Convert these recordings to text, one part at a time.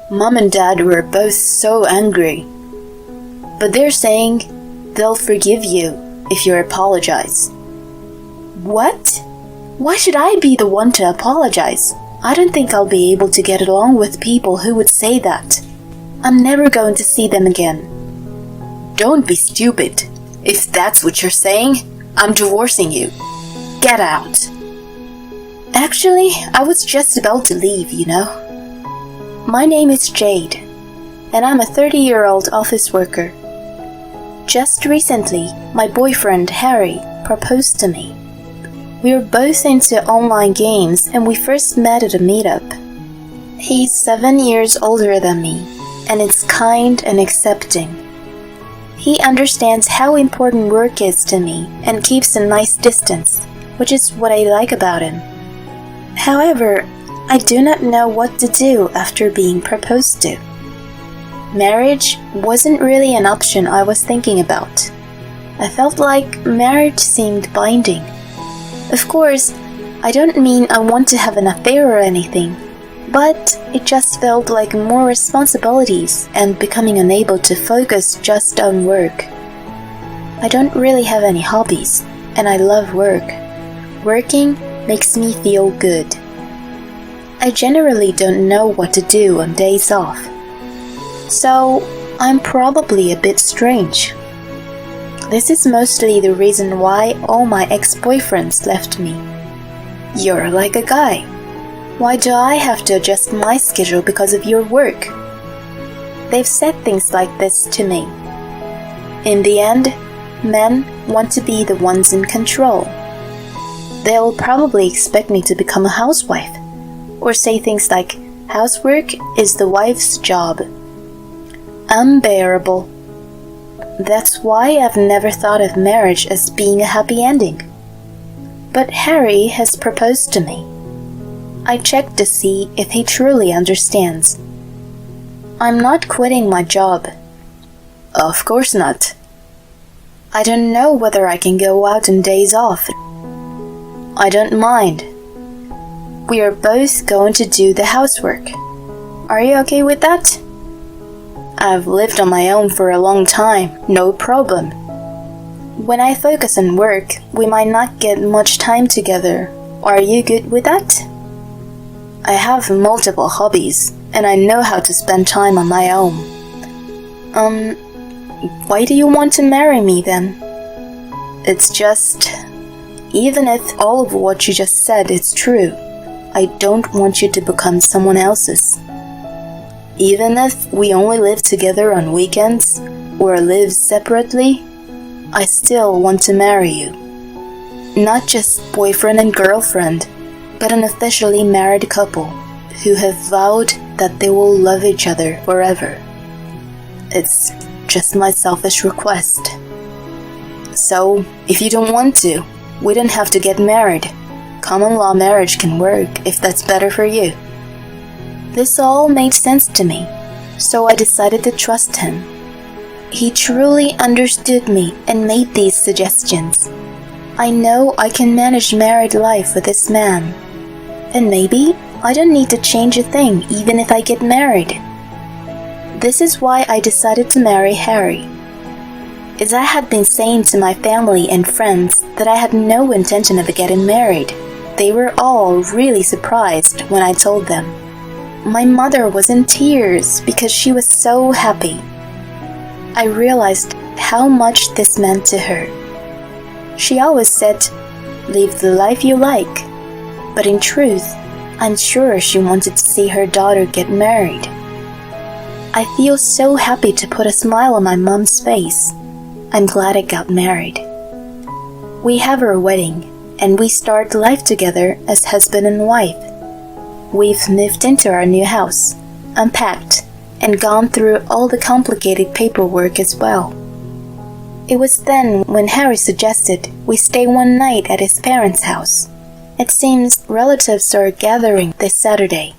Mom and Dad were both so angry. But they're saying they'll forgive you if you apologize. What? Why should I be the one to apologize? I don't think I'll be able to get along with people who would say that. I'm never going to see them again. Don't be stupid. If that's what you're saying, I'm divorcing you. Get out. Actually, I was just about to leave, you know. My name is Jade, and I'm a 30-year-old office worker. Just recently, my boyfriend Harry proposed to me. We were both into online games and we first met at a meetup. He's 7 years older than me, and is kind and accepting. He understands how important work is to me and keeps a nice distance, which is what I like about him. However, I do not know what to do after being proposed to. Marriage wasn't really an option I was thinking about. I felt like marriage seemed binding. Of course, I don't mean I want to have an affair or anything, but it just felt like more responsibilities and becoming unable to focus just on work. I don't really have any hobbies, and I love work. Working makes me feel good. I generally don't know what to do on days off, so I'm probably a bit strange. This is mostly the reason why all my ex-boyfriends left me. You're like a guy. Why do I have to adjust my schedule because of your work? They've said things like this to me. In the end, men want to be the ones in control. They'll probably expect me to become a housewife, or say things like, housework is the wife's job. Unbearable. That's why I've never thought of marriage as being a happy ending. But Harry has proposed to me. I checked to see if he truly understands. I'm not quitting my job. Of course not. I don't know whether I can go out on days off. I don't mind. We are both going to do the housework. Are you okay with that? I've lived on my own for a long time, no problem. When I focus on work, we might not get much time together. Are you good with that? I have multiple hobbies, and I know how to spend time on my own. Why do you want to marry me then? It's just, even if all of what you just said is true, I don't want you to become someone else's. Even if we only live together on weekends or live separately, I still want to marry you. Not just boyfriend and girlfriend, but an officially married couple who have vowed that they will love each other forever. It's just my selfish request. So, if you don't want to, we don't have to get married. Common law marriage can work if that's better for you. This all made sense to me, so I decided to trust him. He truly understood me and made these suggestions. I know I can manage married life with this man. And maybe I don't need to change a thing even if I get married. This is why I decided to marry Harry. As I had been saying to my family and friends that I had no intention of getting married, they were all really surprised when I told them. My mother was in tears because she was so happy. I realized how much this meant to her. She always said, "Live the life you like." But in truth, I'm sure she wanted to see her daughter get married. I feel so happy to put a smile on my mom's face. I'm glad I got married. We have our wedding, and we start life together as husband and wife. We've moved into our new house, unpacked, and gone through all the complicated paperwork as well. It was then when Harry suggested we stay one night at his parents' house. It seems relatives are gathering this Saturday.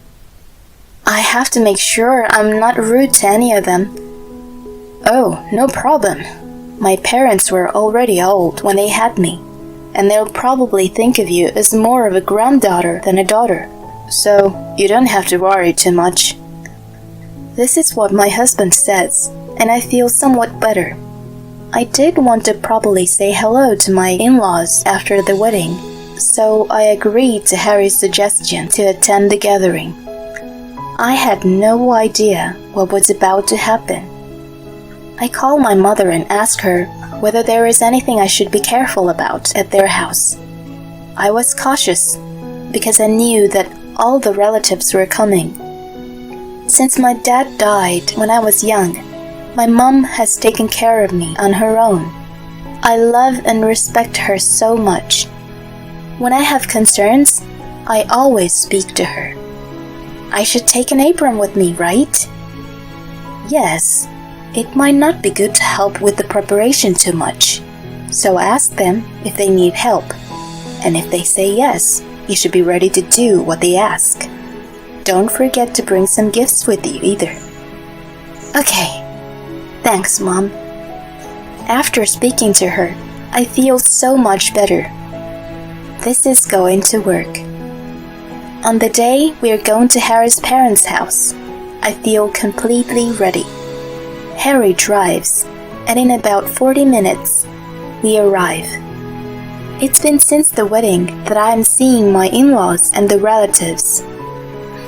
I have to make sure I'm not rude to any of them. Oh, no problem. My parents were already old when they had me, and they'll probably think of you as more of a granddaughter than a daughter, so you don't have to worry too much. This is what my husband says, and I feel somewhat better. I did want to properly say hello to my in-laws after the wedding, so I agreed to Harry's suggestion to attend the gathering. I had no idea what was about to happen. I called my mother and asked her whether there is anything I should be careful about at their house. I was cautious because I knew that all the relatives were coming. Since my dad died when I was young, my mom has taken care of me on her own. I love and respect her so much. When I have concerns, I always speak to her. I should take an apron with me, right? Yes, it might not be good to help with the preparation too much. So ask them if they need help. And if they say yes, you should be ready to do what they ask. Don't forget to bring some gifts with you either. Okay. Thanks, Mom. After speaking to her, I feel so much better. This is going to work. On the day we are going to Harry's parents' house, I feel completely ready. Harry drives, and in about 40 minutes, we arrive. It's been since the wedding that I am seeing my in-laws and the relatives.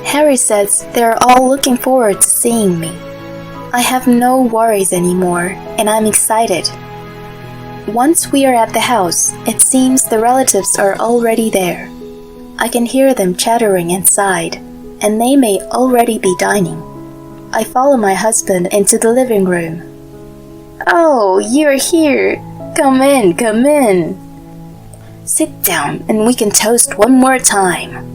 Harry says they're all looking forward to seeing me. I have no worries anymore, and I'm excited. Once we are at the house, it seems the relatives are already there. I can hear them chattering inside, and they may already be dining. I follow my husband into the living room. Oh, you're here. Come in, come in. Sit down and we can toast one more time.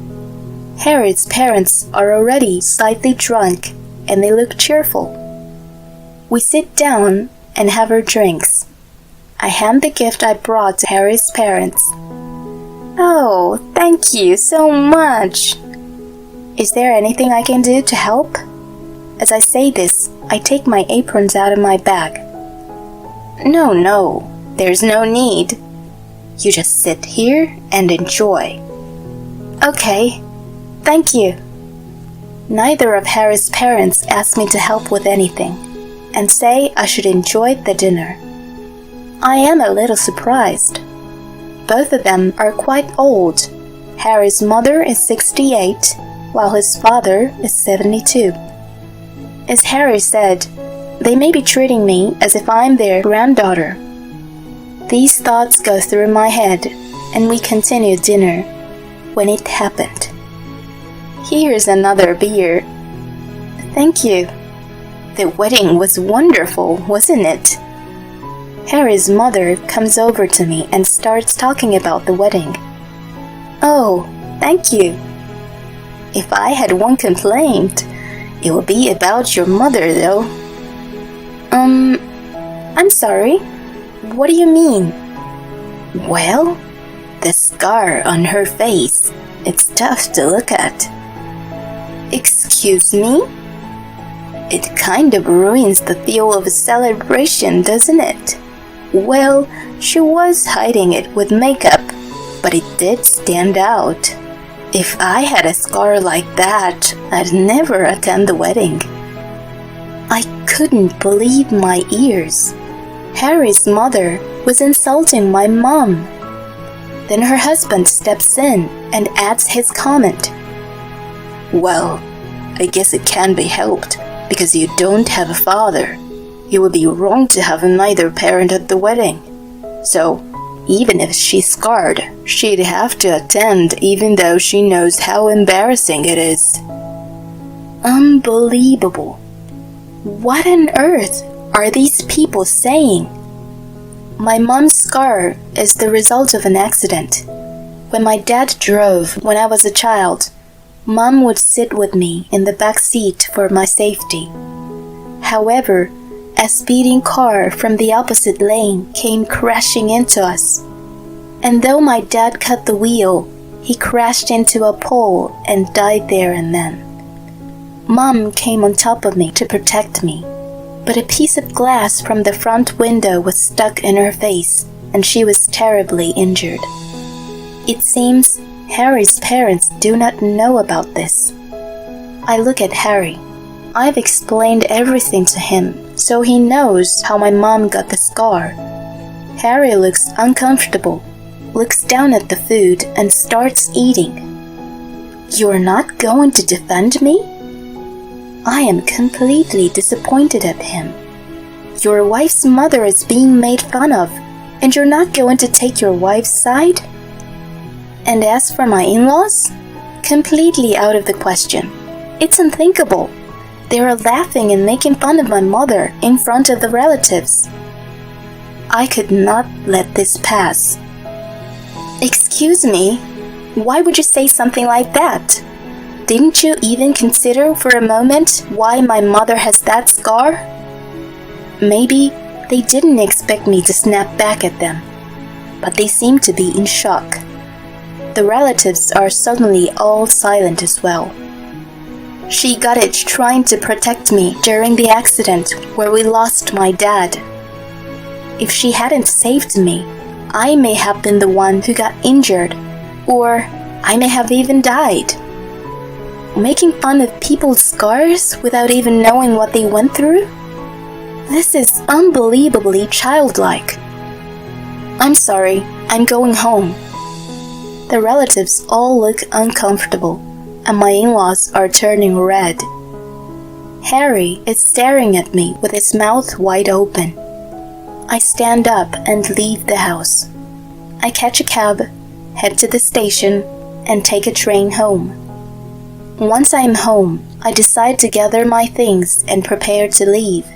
Harry's parents are already slightly drunk, and they look cheerful. We sit down and have our drinks. I hand the gift I brought to Harry's parents. Oh, thank you so much. Is there anything I can do to help? As I say this, I take my aprons out of my bag. No, there's no need. You just sit here and enjoy. Okay, thank you. Neither of Harry's parents asked me to help with anything, and say I should enjoy the dinner. I am a little surprised. Both of them are quite old. Harry's mother is 68, while his father is 72. As Harry said, they may be treating me as if I'm their granddaughter. These thoughts go through my head, and we continue dinner when it happened. Here's another beer. Thank you. The wedding was wonderful, wasn't it? Harry's mother comes over to me and starts talking about the wedding. Oh, thank you. If I had one complaint, it would be about your mother, though. I'm sorry. What do you mean? Well, the scar on her face. It's tough to look at. Excuse me? It kind of ruins the feel of a celebration, doesn't it? Well, she was hiding it with makeup, but it did stand out. If I had a scar like that, I'd never attend the wedding. I couldn't believe my ears. Harry's mother was insulting my mom. Then her husband steps in and adds his comment. Well, I guess it can be helped because you don't have a father. It would be wrong to have neither parent at the wedding. So, even if she's scarred, she'd have to attend even though she knows how embarrassing it is. Unbelievable. What on earth are these people saying? My mom's scar is the result of an accident. When my dad drove when I was a child, Mom would sit with me in the back seat for my safety. However, a speeding car from the opposite lane came crashing into us. And though my dad cut the wheel, he crashed into a pole and died there and then. Mom came on top of me to protect me, but a piece of glass from the front window was stuck in her face, and she was terribly injured. It seems Harry's parents do not know about this. I look at Harry. I've explained everything to him, so he knows how my mom got the scar. Harry looks uncomfortable, looks down at the food, and starts eating. You're not going to defend me? I am completely disappointed at him. Your wife's mother is being made fun of, and you're not going to take your wife's side? And as for my in-laws? Completely out of the question. It's unthinkable. They are laughing and making fun of my mother in front of the relatives. I could not let this pass. Excuse me, why would you say something like that? Didn't you even consider for a moment why my mother has that scar? Maybe they didn't expect me to snap back at them, but they seem to be in shock. The relatives are suddenly all silent as well. She got it trying to protect me during the accident where we lost my dad. If she hadn't saved me, I may have been the one who got injured, or I may have even died. Making fun of people's scars without even knowing what they went through? This is unbelievably childlike. I'm sorry, I'm going home. The relatives all look uncomfortable, and my in-laws are turning red. Harry is staring at me with his mouth wide open. I stand up and leave the house. I catch a cab, head to the station, and take a train home. Once I am home, I decide to gather my things and prepare to leave.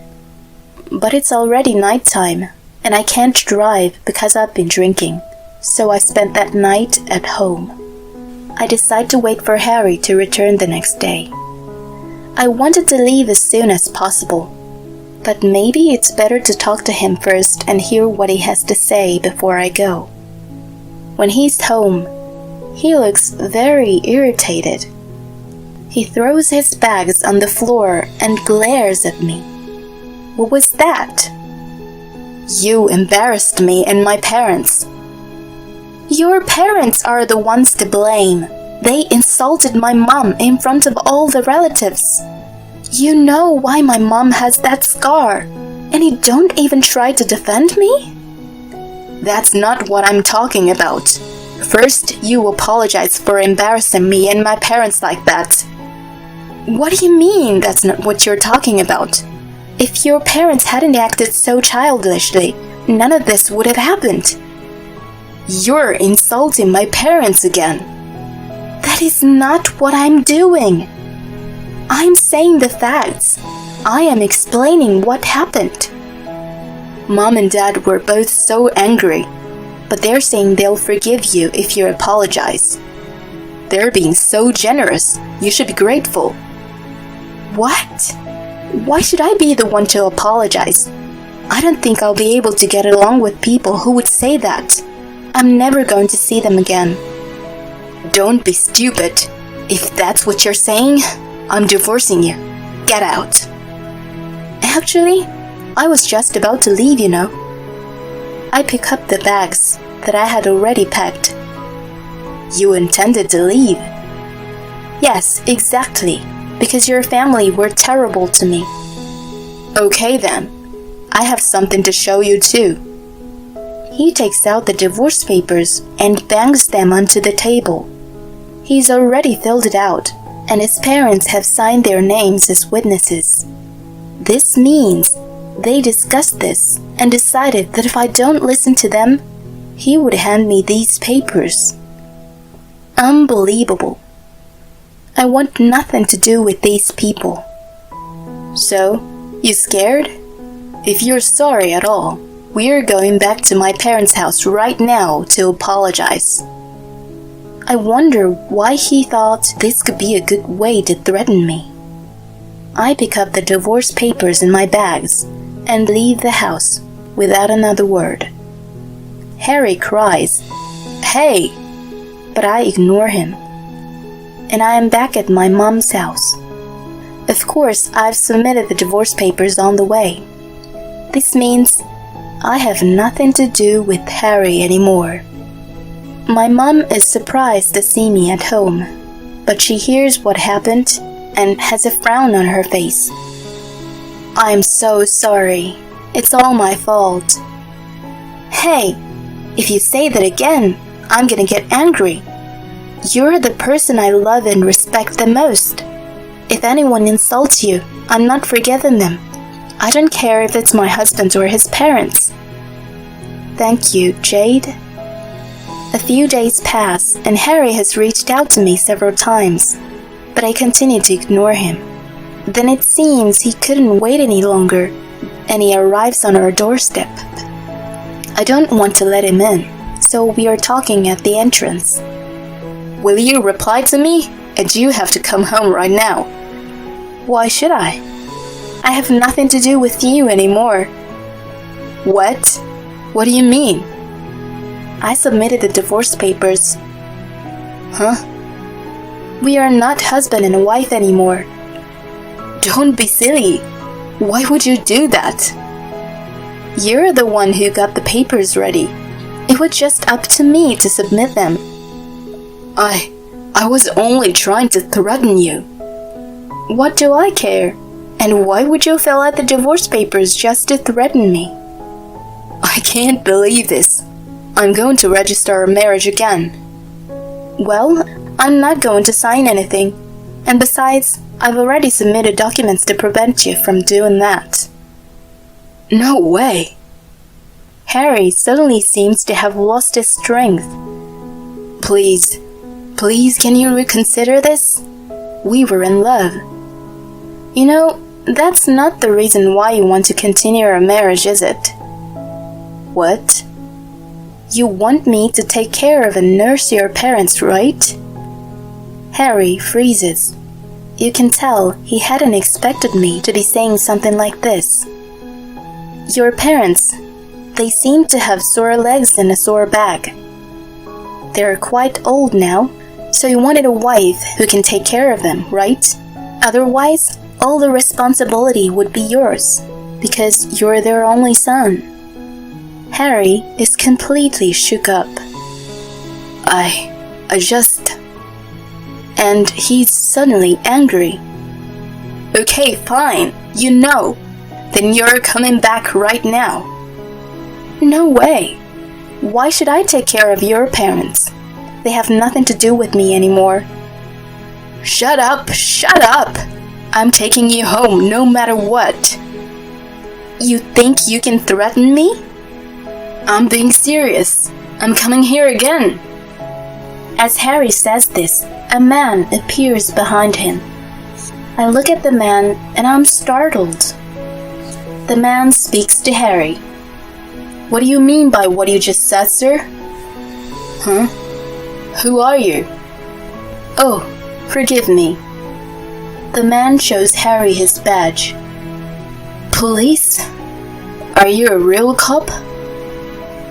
But it's already nighttime, and I can't drive because I've been drinking, so I spent that night at home. I decide to wait for Harry to return the next day. I wanted to leave as soon as possible, but maybe it's better to talk to him first and hear what he has to say before I go. When he's home, he looks very irritated. He throws his bags on the floor and glares at me. What was that? You embarrassed me and my parents. Your parents are the ones to blame. They insulted my mom in front of all the relatives. You know why my mom has that scar, and you don't even try to defend me? That's not what I'm talking about. First, you apologize for embarrassing me and my parents like that. What do you mean that's not what you're talking about? If your parents hadn't acted so childishly, none of this would have happened. You're insulting my parents again. That is not what I'm doing. I'm saying the facts. I am explaining what happened. Mom and Dad were both so angry, but they're saying they'll forgive you if you apologize. They're being so generous. You should be grateful. What? Why should I be the one to apologize? I don't think I'll be able to get along with people who would say that. I'm never going to see them again. Don't be stupid. If that's what you're saying, I'm divorcing you. Get out. Actually, I was just about to leave, you know. I pick up the bags that I had already packed. You intended to leave? Yes, exactly, because your family were terrible to me. Okay then, I have something to show you too. He takes out the divorce papers and bangs them onto the table. He's already filled it out, and his parents have signed their names as witnesses. This means they discussed this and decided that if I don't listen to them, he would hand me these papers. Unbelievable. I want nothing to do with these people. So, you scared? If you're sorry at all, we're going back to my parents' house right now to apologize. I wonder why he thought this could be a good way to threaten me. I pick up the divorce papers in my bags and leave the house without another word. Harry cries, "Hey!" but I ignore him. And I am back at my mom's house. Of course, I've submitted the divorce papers on the way. This means I have nothing to do with Harry anymore. My mom is surprised to see me at home, but she hears what happened and has a frown on her face. I'm so sorry. It's all my fault. Hey, if you say that again, I'm gonna get angry. You're the person I love and respect the most. If anyone insults you, I'm not forgiving them. I don't care if it's my husband or his parents. Thank you, Jade. A few days pass, and Harry has reached out to me several times, but I continue to ignore him. Then it seems he couldn't wait any longer, and he arrives on our doorstep. I don't want to let him in, so we are talking at the entrance. Will you reply to me? And you have to come home right now. Why should I? I have nothing to do with you anymore. What? What do you mean? I submitted the divorce papers. Huh? We are not husband and wife anymore. Don't be silly. Why would you do that? You're the one who got the papers ready. It was just up to me to submit them. I was only trying to threaten you. What do I care? And why would you fill out the divorce papers just to threaten me? I can't believe this. I'm going to register our marriage again. Well, I'm not going to sign anything. And besides, I've already submitted documents to prevent you from doing that. No way. Harry suddenly seems to have lost his strength. Please, can you reconsider this? We were in love. You know, that's not the reason why you want to continue our marriage, is it? What? You want me to take care of and nurse your parents, right? Harry freezes. You can tell he hadn't expected me to be saying something like this. Your parents, they seem to have sore legs and a sore back. They're quite old now, so you wanted a wife who can take care of them, right? Otherwise, all the responsibility would be yours, because you're their only son. Harry is completely shook up. I just... And he's suddenly angry. Okay, fine, you know. Then you're coming back right now. No way. Why should I take care of your parents? They have nothing to do with me anymore. Shut up! I'm taking you home no matter what. You think you can threaten me? I'm being serious. I'm coming here again. As Harry says this, a man appears behind him. I look at the man and I'm startled. The man speaks to Harry. What do you mean by what you just said, sir? Huh? Who are you? Oh, forgive me. The man shows Harry his badge. Police? Are you a real cop?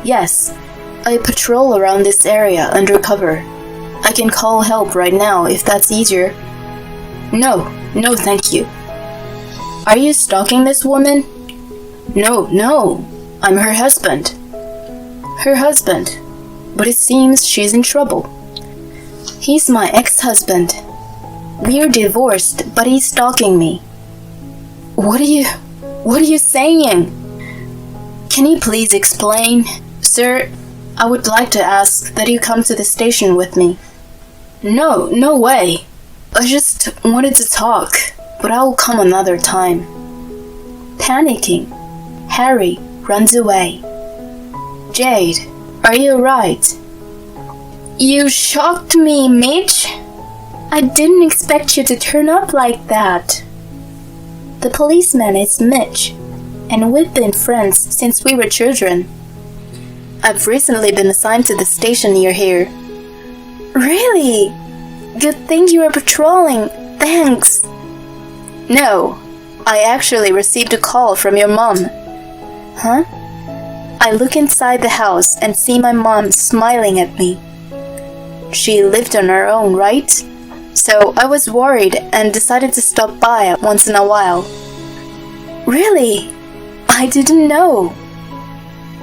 Yes, I patrol around this area undercover. I can call help right now if that's easier. No, thank you. Are you stalking this woman? No, I'm her husband. Her husband? But it seems she's in trouble. He's my ex-husband. We're divorced, but he's stalking me. What are you saying? Can you please explain? Sir, I would like to ask that you come to the station with me. No way. I just wanted to talk, but I'll come another time. Panicking, Harry runs away. Jade, are you alright? You shocked me, Mitch. I didn't expect you to turn up like that. The policeman is Mitch, and we've been friends since we were children. I've recently been assigned to the station near here. Really? Good thing you were patrolling. Thanks. No, I actually received a call from your mom. Huh? I look inside the house and see my mom smiling at me. She lived on her own, right? So I was worried and decided to stop by once in a while. Really? I didn't know.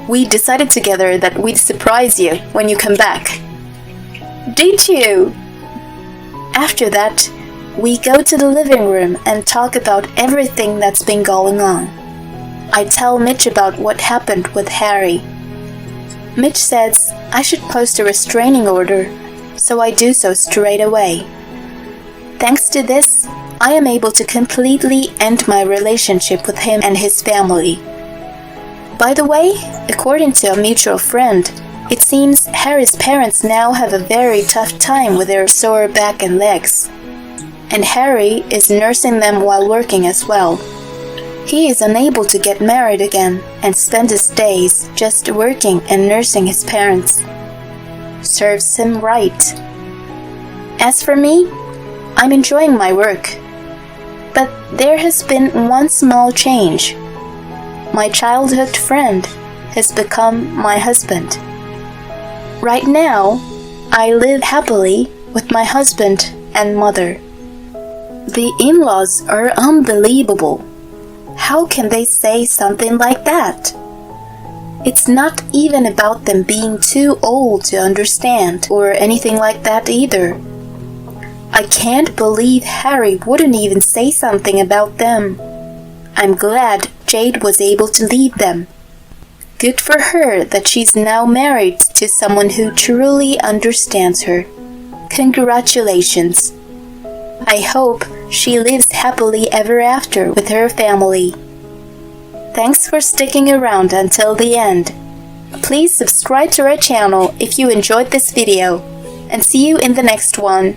We decided together that we'd surprise you when you come back. Did you? After that, We go to the living room and talk about everything that's been going on. I tell Mitch about what happened with Harry. Mitch says I should post a restraining order, so I do so straight away. Thanks to this, I am able to completely end my relationship with him and his family. By the way, according to a mutual friend, it seems Harry's parents now have a very tough time with their sore back and legs. And Harry is nursing them while working as well. He is unable to get married again and spend his days just working and nursing his parents. Serves him right. As for me, I'm enjoying my work. But there has been one small change. My childhood friend has become my husband. Right now, I live happily with my husband and mother. The in-laws are unbelievable. How can they say something like that? It's not even about them being too old to understand or anything like that either. I can't believe Harry wouldn't even say something about them. I'm glad Jade was able to leave them. Good for her that she's now married to someone who truly understands her. Congratulations. I hope she lives happily ever after with her family. Thanks for sticking around until the end. Please subscribe to our channel if you enjoyed this video, and see you in the next one.